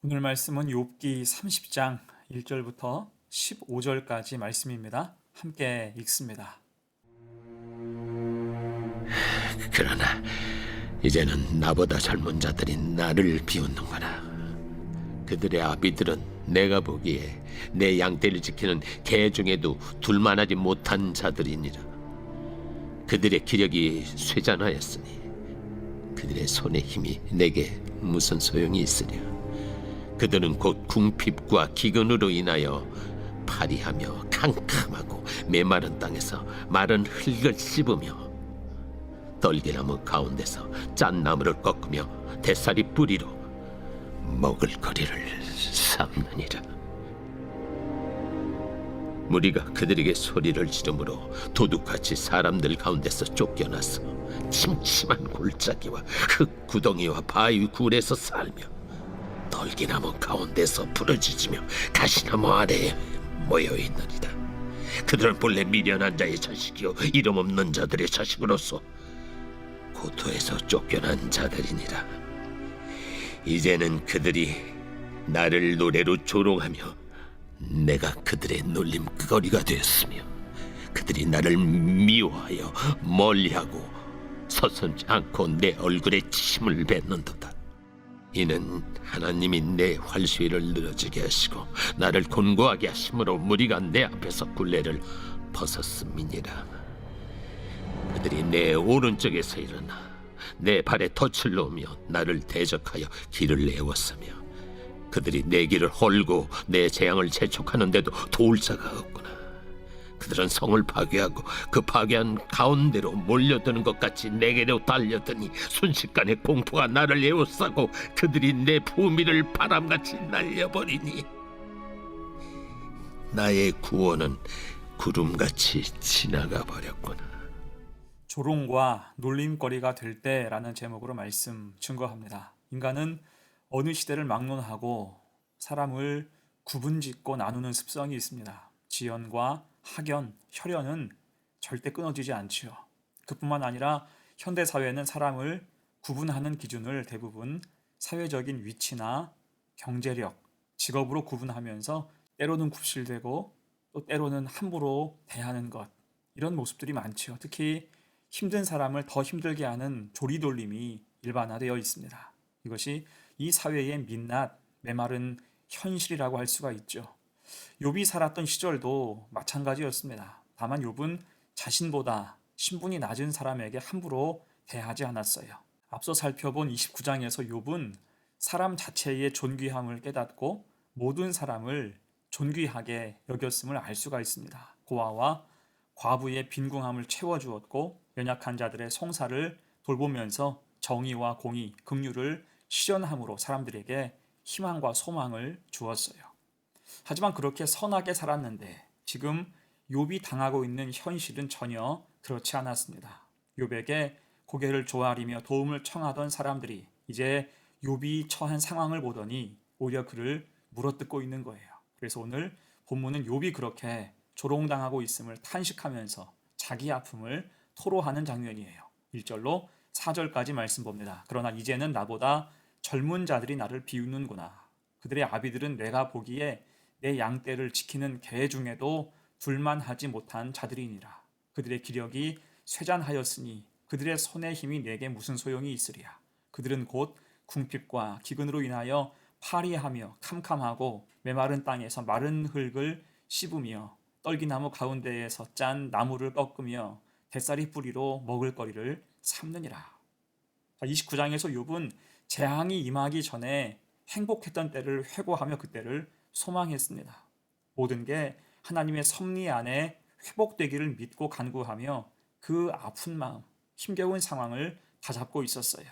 오늘 말씀은 욥기 30장 1절부터 15절까지 말씀입니다. 함께 읽습니다. 그러나 이제는 나보다 젊은 자들이 나를 비웃는구나. 그들의 아비들은 내가 보기에 내 양떼를 지키는 개 중에도 둘만하지 못한 자들이니라. 그들의 기력이 쇠잔하였으니 그들의 손의 힘이 내게 무슨 소용이 있으랴. 그들은 곧 궁핍과 기근으로 인하여 파리하며 캄캄하고 메마른 땅에서 마른 흙을 씹으며 떨기나무 가운데서 짠 나무를 꺾으며 대사리 뿌리로 먹을 거리를 삼느니라. 무리가 그들에게 소리를 지르므로 도둑같이 사람들 가운데서 쫓겨나서 침침한 골짜기와 흙 구덩이와 바위 굴에서 살며 떨기나무 가운데서 부러지며 가시나무 아래에 모여있느니라. 그들은 본래 미련한 자의 자식이요 이름 없는 자들의 자식으로서 고토에서 쫓겨난 자들이니라. 이제는 그들이 나를 노래로 조롱하며 내가 그들의 놀림거리가 되었으며 그들이 나를 미워하여 멀리하고 서슴지 않고 내 얼굴에 침을 뱉는도다. 이는 하나님이 내 활수위를 늘어지게 하시고 나를 곤고하게 하심으로 무리가 내 앞에서 굴레를 벗었음이니라. 그들이 내 오른쪽에서 일어나 내 발에 덫을 놓으며 나를 대적하여 길을 내었으며 그들이 내 길을 헐고 내 재앙을 재촉하는데도 도울 자가 없구나. 그들은 성을 파괴하고 그 파괴한 가운데로 몰려드는 것 같이 내게로 달려드니 순식간에 공포가 나를 에워싸고 그들이 내 부미를 바람같이 날려버리니 나의 구원은 구름같이 지나가 버렸구나. 조롱과 놀림거리가 될 때라는 제목으로 말씀 증거합니다. 인간은 어느 시대를 막론하고 사람을 구분짓고 나누는 습성이 있습니다. 지연과 학연, 혈연은 절대 끊어지지 않지요. 그뿐만 아니라 현대 사회는 사람을 구분하는 기준을 대부분 사회적인 위치나 경제력, 직업으로 구분하면서 때로는 굽실대고 또 때로는 함부로 대하는 것, 이런 모습들이 많지요. 특히 힘든 사람을 더 힘들게 하는 조리돌림이 일반화되어 있습니다. 이것이 이 사회의 민낯, 메마른 현실이라고 할 수가 있죠. 욥이 살았던 시절도 마찬가지였습니다. 다만 욥은 자신보다 신분이 낮은 사람에게 함부로 대하지 않았어요. 앞서 살펴본 29장에서 욥은 사람 자체의 존귀함을 깨닫고 모든 사람을 존귀하게 여겼음을 알 수가 있습니다. 고아와 과부의 빈궁함을 채워주었고 연약한 자들의 송사를 돌보면서 정의와 공의, 긍휼을 실현함으로 사람들에게 희망과 소망을 주었어요. 하지만 그렇게 선하게 살았는데 지금 욥이 당하고 있는 현실은 전혀 그렇지 않았습니다. 욥에게 고개를 조아리며 도움을 청하던 사람들이 이제 욥이 처한 상황을 보더니 오히려 그를 물어뜯고 있는 거예요. 그래서 오늘 본문은 욥이 그렇게 조롱당하고 있음을 탄식하면서 자기 아픔을 토로하는 장면이에요. 1절로 4절까지 말씀 봅니다. 그러나 이제는 나보다 젊은 자들이 나를 비웃는구나. 그들의 아비들은 내가 보기에 내 양떼를 지키는 개 중에도 둘만하지 못한 자들이니라. 그들의 기력이 쇠잔하였으니 그들의 손의 힘이 내게 무슨 소용이 있으랴. 그들은 곧 궁핍과 기근으로 인하여 파리하며 캄캄하고 메마른 땅에서 마른 흙을 씹으며 떨기나무 가운데에서 짠 나무를 꺾으며 대사리 뿌리로 먹을 거리를 삼느니라. 29장에서 욥은 재앙이 임하기 전에 행복했던 때를 회고하며 그때를 소망했습니다. 모든 게 하나님의 섭리 안에 회복되기를 믿고 간구하며 그 아픈 마음, 힘겨운 상황을 다잡고 있었어요.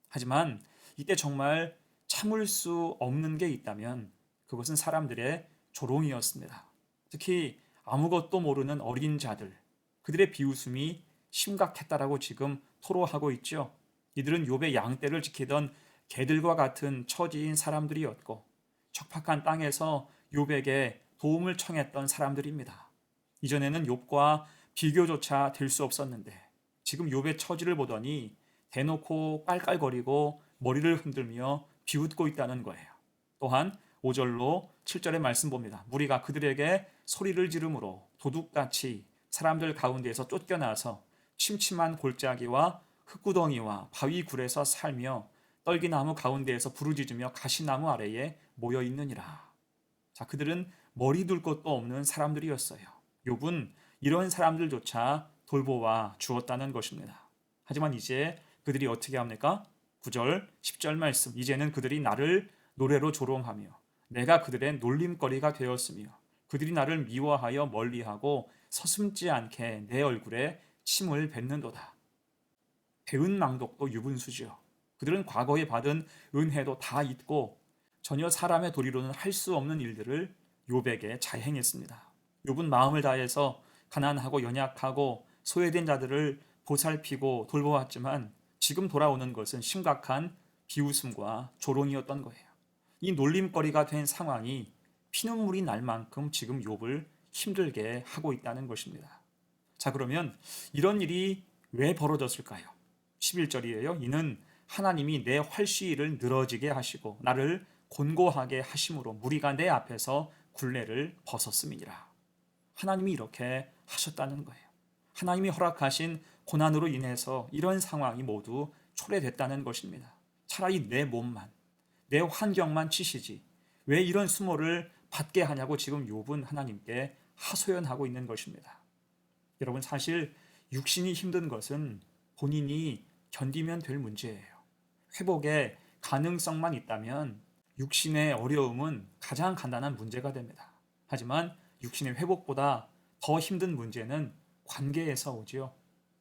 하지만 이때 정말 참을 수 없는 게 있다면 그것은 사람들의 조롱이었습니다. 특히 아무것도 모르는 어린 자들, 그들의 비웃음이 심각했다라고 지금 토로하고 있죠. 이들은 욥의 양떼를 지키던 개들과 같은 처지인 사람들이었고 척박한 땅에서 욥에게 도움을 청했던 사람들입니다. 이전에는 욥과 비교조차 될 수 없었는데 지금 욥의 처지를 보더니 대놓고 깔깔거리고 머리를 흔들며 비웃고 있다는 거예요. 또한 5절로 7절의 말씀 봅니다. 무리가 그들에게 소리를 지르므로 도둑같이 사람들 가운데에서 쫓겨나서 침침한 골짜기와 흙구덩이와 바위 굴에서 살며 떨기나무 가운데에서 부르짖으며 가시나무 아래에 모여 있느니라. 자, 그들은 머리 둘 것도 없는 사람들이었어요. 욥은 이런 사람들조차 돌보아 주었다는 것입니다. 하지만 이제 그들이 어떻게 합니까? 9절, 10절 말씀. 이제는 그들이 나를 노래로 조롱하며 내가 그들의 놀림거리가 되었으며 그들이 나를 미워하여 멀리하고 서슴지 않게 내 얼굴에 침을 뱉는도다. 배은망덕도 유분수지요. 그들은 과거에 받은 은혜도 다 잊고 전혀 사람의 도리로는 할 수 없는 일들을 욥에게 자행했습니다. 욥은 마음을 다해서 가난하고 연약하고 소외된 자들을 보살피고 돌보았지만 지금 돌아오는 것은 심각한 비웃음과 조롱이었던 거예요. 이 놀림거리가 된 상황이 피눈물이 날 만큼 지금 욥을 힘들게 하고 있다는 것입니다. 자, 그러면 이런 일이 왜 벌어졌을까요? 11절이에요. 이는 하나님이 내 활시위를 늘어지게 하시고 나를 곤고하게 하심으로 무리가 내 앞에서 굴레를 벗었음이니라. 하나님이 이렇게 하셨다는 거예요. 하나님이 허락하신 고난으로 인해서 이런 상황이 모두 초래됐다는 것입니다. 차라리 내 몸만, 내 환경만 치시지 왜 이런 수모를 받게 하냐고 지금 욥은 하나님께 하소연하고 있는 것입니다. 여러분, 사실 육신이 힘든 것은 본인이 견디면 될 문제예요. 회복의 가능성만 있다면 육신의 어려움은 가장 간단한 문제가 됩니다. 하지만 육신의 회복보다 더 힘든 문제는 관계에서 오지요.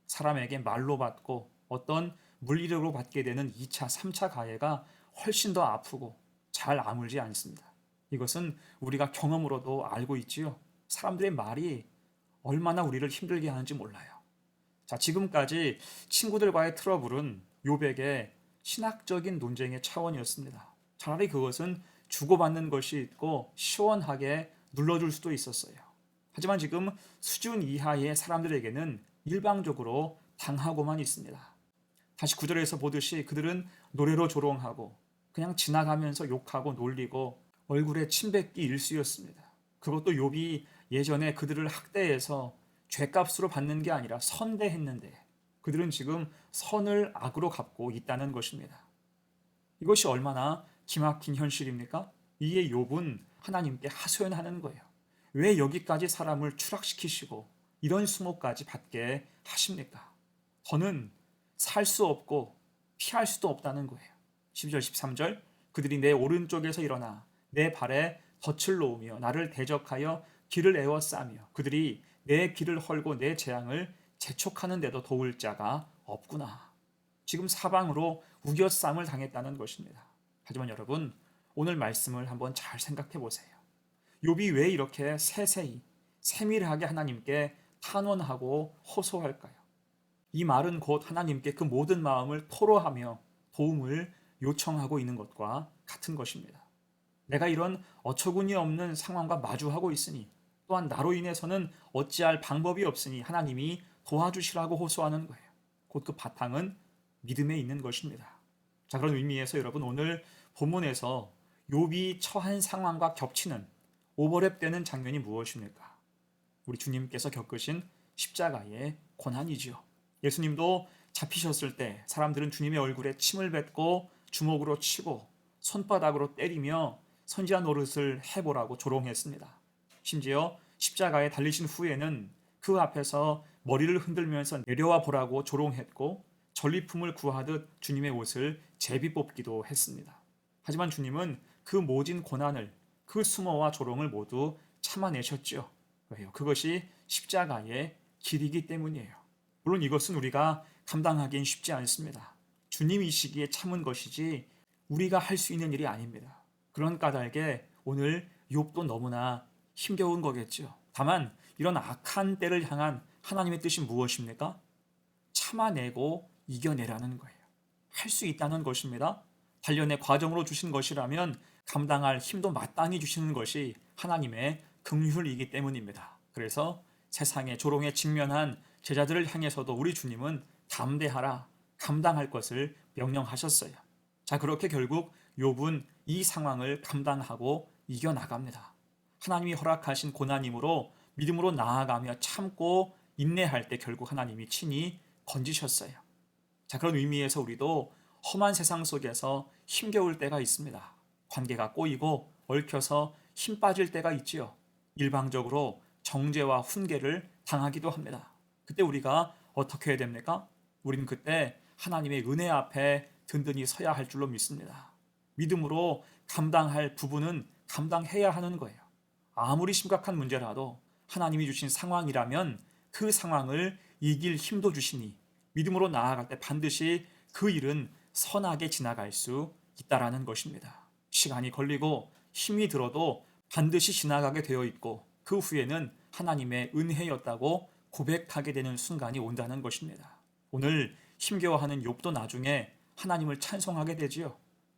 사람에게 말로 받고 어떤 물리력으로 받게 되는 2차, 3차 가해가 훨씬 더 아프고 잘 아물지 않습니다. 이것은 우리가 경험으로도 알고 있지요. 사람들의 말이 얼마나 우리를 힘들게 하는지 몰라요. 자, 지금까지 친구들과의 트러블은 욥에게 신학적인 논쟁의 차원이었습니다. 차라리 그것은 주고받는 것이 있고 시원하게 눌러줄 수도 있었어요. 하지만 지금 수준 이하의 사람들에게는 일방적으로 당하고만 있습니다. 다시 9절에서 보듯이 그들은 노래로 조롱하고 그냥 지나가면서 욕하고 놀리고 얼굴에 침뱉기 일쑤였습니다. 그것도 욥이 예전에 그들을 학대해서 죗값으로 받는 게 아니라 선대했는데 그들은 지금 선을 악으로 갚고 있다는 것입니다. 이것이 얼마나 기막힌 현실입니까? 이에 욥은 하나님께 하소연하는 거예요. 왜 여기까지 사람을 추락시키시고 이런 수모까지 받게 하십니까? 더는 살 수 없고 피할 수도 없다는 거예요. 12절 13절 그들이 내 오른쪽에서 일어나 내 발에 덫을 놓으며 나를 대적하여 길을 에워싸며 그들이 내 길을 헐고 내 재앙을 재촉하는데도 도울 자가 없구나. 지금 사방으로 우겨쌈을 당했다는 것입니다. 하지만 여러분, 오늘 말씀을 한번 잘 생각해 보세요. 욥이 왜 이렇게 세세히 세밀하게 하나님께 탄원하고 호소할까요? 이 말은 곧 하나님께 그 모든 마음을 토로하며 도움을 요청하고 있는 것과 같은 것입니다. 내가 이런 어처구니 없는 상황과 마주하고 있으니 또한 나로 인해서는 어찌할 방법이 없으니 하나님이 도와주시라고 호소하는 거예요. 곧 그 바탕은 믿음에 있는 것입니다. 자, 그런 의미에서 여러분, 오늘 본문에서 욥이 처한 상황과 겹치는 오버랩되는 장면이 무엇입니까? 우리 주님께서 겪으신 십자가의 고난이지요. 예수님도 잡히셨을 때 사람들은 주님의 얼굴에 침을 뱉고 주먹으로 치고 손바닥으로 때리며 선지자 노릇을 해보라고 조롱했습니다. 심지어 십자가에 달리신 후에는 그 앞에서 머리를 흔들면서 내려와 보라고 조롱했고 전리품을 구하듯 주님의 옷을 제비 뽑기도 했습니다. 하지만 주님은 그 모진 고난을, 그 수모와 조롱을 모두 참아내셨죠. 왜요? 그것이 십자가의 길이기 때문이에요. 물론 이것은 우리가 감당하기엔 쉽지 않습니다. 주님이시기에 참은 것이지 우리가 할 수 있는 일이 아닙니다. 그런 까닭에 오늘 욥도 너무나 힘겨운 거겠죠. 다만 이런 악한 때를 향한 하나님의 뜻이 무엇입니까? 참아내고 이겨내라는 거예요. 할 수 있다는 것입니다. 단련의 과정으로 주신 것이라면 감당할 힘도 마땅히 주시는 것이 하나님의 긍휼이기 때문입니다. 그래서 세상의 조롱에 직면한 제자들을 향해서도 우리 주님은 담대하라, 감당할 것을 명령하셨어요. 자, 그렇게 결국 욥은 이 상황을 감당하고 이겨나갑니다. 하나님이 허락하신 고난이므로 믿음으로 나아가며 참고 인내할 때 결국 하나님이 친히 건지셨어요. 자, 그런 의미에서 우리도 험한 세상 속에서 힘겨울 때가 있습니다. 관계가 꼬이고 얽혀서 힘 빠질 때가 있지요. 일방적으로 정죄와 훈계를 당하기도 합니다. 그때 우리가 어떻게 해야 됩니까? 우리는 그때 하나님의 은혜 앞에 든든히 서야 할 줄로 믿습니다. 믿음으로 감당할 부분은 감당해야 하는 거예요. 아무리 심각한 문제라도 하나님이 주신 상황이라면 그 상황을 이길 힘도 주시니 믿음으로 나아갈 때 반드시 그 일은 선하게 지나갈 수 있다라는 것입니다. 시간이 걸리고 힘이 들어도 반드시 지나가게 되어 있고 그 후에는 하나님의 은혜였다고 고백하게 되는 순간이 온다는 것입니다. 오늘 힘겨워하는 욥도 나중에 하나님을 찬송하게 되지요.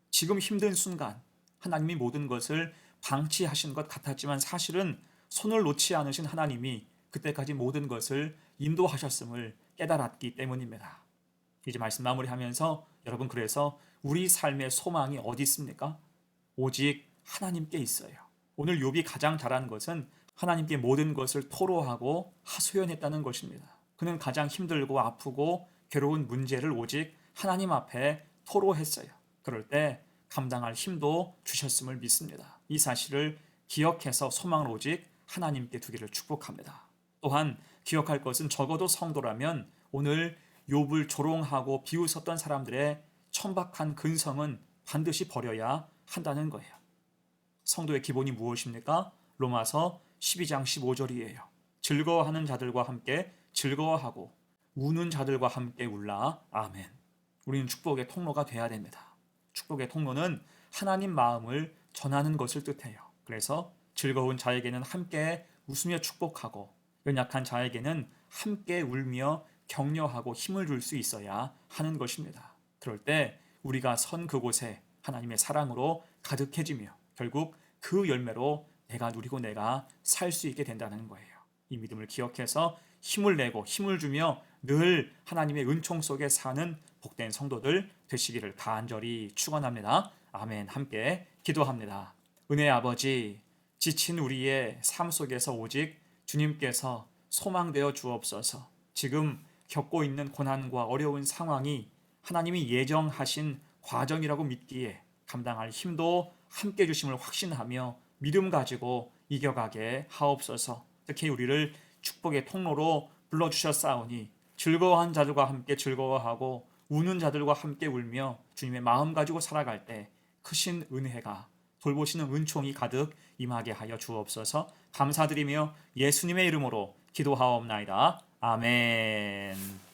지금 힘든 순간 하나님이 모든 것을 방치하신 것 같았지만 사실은 손을 놓지 않으신 하나님이 그때까지 모든 것을 인도하셨음을 깨달았기 때문입니다. 이제 말씀 마무리하면서 여러분, 그래서 우리 삶의 소망이 어디 있습니까? 오직 하나님께 있어요. 오늘 욥이 가장 잘한 것은 하나님께 모든 것을 토로하고 하소연했다는 것입니다. 그는 가장 힘들고 아프고 괴로운 문제를 오직 하나님 앞에 토로했어요. 그럴 때 감당할 힘도 주셨음을 믿습니다. 이 사실을 기억해서 소망을 오직 하나님께 두기를 축복합니다. 또한 기억할 것은 적어도 성도라면 오늘 욥을 조롱하고 비웃었던 사람들의 천박한 근성은 반드시 버려야 한다는 거예요. 성도의 기본이 무엇입니까? 로마서 12장 15절이에요. 즐거워하는 자들과 함께 즐거워하고 우는 자들과 함께 울라. 아멘. 우리는 축복의 통로가 돼야 됩니다. 축복의 통로는 하나님 마음을 전하는 것을 뜻해요. 그래서 즐거운 자에게는 함께 웃으며 축복하고 연약한 자에게는 함께 울며 격려하고 힘을 줄 수 있어야 하는 것입니다. 그럴 때 우리가 선 그곳에 하나님의 사랑으로 가득해지며 결국 그 열매로 내가 누리고 내가 살 수 있게 된다는 거예요. 이 믿음을 기억해서 힘을 내고 힘을 주며 늘 하나님의 은총 속에 사는 복된 성도들 되시기를 간절히 축원합니다. 아멘. 함께 기도합니다. 은혜의 아버지, 지친 우리의 삶 속에서 오직 주님께서 소망되어 주옵소서. 지금 겪고 있는 고난과 어려운 상황이 하나님이 예정하신 과정이라고 믿기에 감당할 힘도 함께 주심을 확신하며 믿음 가지고 이겨가게 하옵소서. 특히 우리를 축복의 통로로 불러주셨사오니 즐거워한 자들과 함께 즐거워하고 우는 자들과 함께 울며 주님의 마음 가지고 살아갈 때 크신 은혜가 돌보시는 은총이 가득 임하게 하여 주옵소서. 감사드리며 예수님의 이름으로 기도하옵나이다. 아멘.